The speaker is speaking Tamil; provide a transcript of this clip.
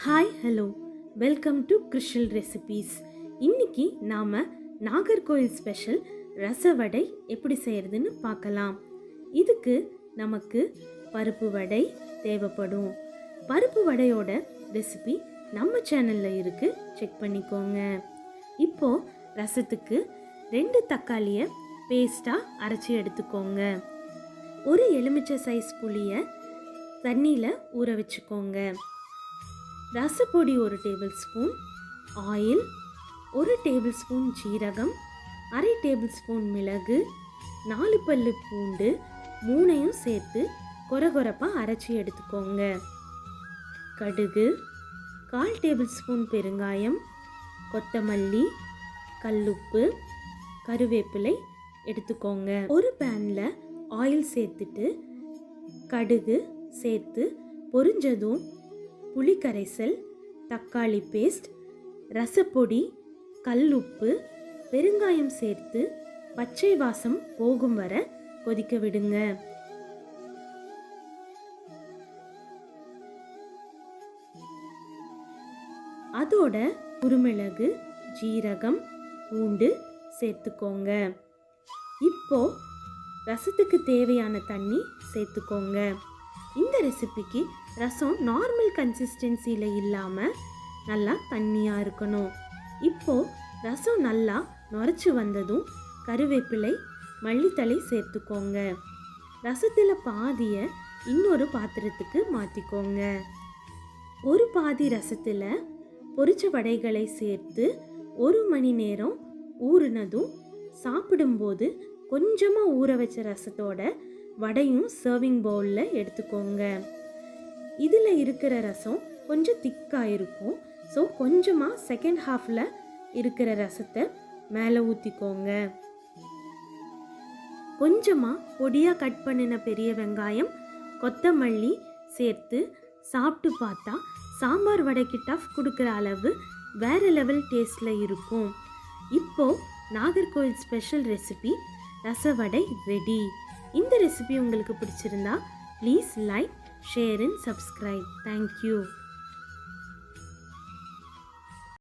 ஹாய் ஹலோ வெல்கம் டு கிருஷில் ரெசிபீஸ். இன்னைக்கு நாம் நாகர்கோவில் ஸ்பெஷல் ரச வடை எப்படி செய்கிறதுன்னு பார்க்கலாம். இதுக்கு நமக்கு பருப்பு வடை தேவைப்படும். பருப்பு வடையோட ரெசிபி நம்ம சேனலில் இருக்குது, செக் பண்ணிக்கோங்க. இப்போது ரசத்துக்கு 2 தக்காளியை பேஸ்ட்டாக அரைச்சி எடுத்துக்கோங்க. ஒரு எலுமிச்சை சைஸ் புளியை தண்ணியில் ஊற வச்சுக்கோங்க. ரசப்பொடி 1 table spoon, oil 1 table spoon, ஜீரகம் 1/2 டேபிள் ஸ்பூன், மிளகு 4 பல்லு பூண்டு 3ஐயும் சேர்த்து கொரகொரப்பாக அரைச்சி எடுத்துக்கோங்க. கடுகு 1/4 டேபிள் ஸ்பூன், பெருங்காயம், கொத்தமல்லி, கல்லுப்பு, கருவேப்பிலை எடுத்துக்கோங்க. ஒரு பேனில் ஆயில் சேர்த்துட்டு கடுகு சேர்த்து பொரிஞ்சதும் புளி கரைசல், தக்காளி பேஸ்ட், ரசப்பொடி, கல்லுப்பு, பெருங்காயம் சேர்த்து பச்சை வாசம் போகும் வர கொதிக்க விடுங்க. அதோட குருமிளகு, ஜீரகம், பூண்டு சேர்த்துக்கோங்க. இப்போ ரசத்துக்கு தேவையான தண்ணி சேர்த்துக்கோங்க. இந்த ரெசிபிக்கு ரசம் நார்மல் கன்சிஸ்டன்சியில் இல்லாமல் நல்லா தண்ணியாக இருக்கணும். இப்போது ரசம் நல்லா நுரைச்சி வந்ததும் கருவேப்பிலை, மல்லித்தழை சேர்த்துக்கோங்க. ரசத்தில் பாதியை இன்னொரு பாத்திரத்துக்கு மாற்றிக்கோங்க. ஒரு பாதி ரசத்தில் பொரிச்ச வடைகளை சேர்த்து 1 மணி நேரம் ஊறினதும் சாப்பிடும்போது கொஞ்சமாக ஊற வச்ச ரசத்தோட வடையும் சர்விங் பவுலில் எடுத்துக்கோங்க. இதில் இருக்கிற ரசம் கொஞ்சம் திக்காக இருக்கும். ஸோ கொஞ்சமாக செகண்ட் ஹாஃபில் இருக்கிற ரசத்தை மேலே ஊற்றிக்கோங்க. கொஞ்சமாக பொடியாக கட் பண்ணின பெரிய வெங்காயம், கொத்தமல்லி சேர்த்து சாப்பிட்டு பார்த்தா சாம்பார் வடைக்கு டஃப் கொடுக்குற அளவு வேறு லெவல் டேஸ்டில் இருக்கும். இப்போது நாகர்கோவில் ஸ்பெஷல் ரெசிபி ரசவடை ரெடி. இந்த ரெசிபி உங்களுக்கு பிடிச்சிருந்தா please like, share and subscribe. Thank you.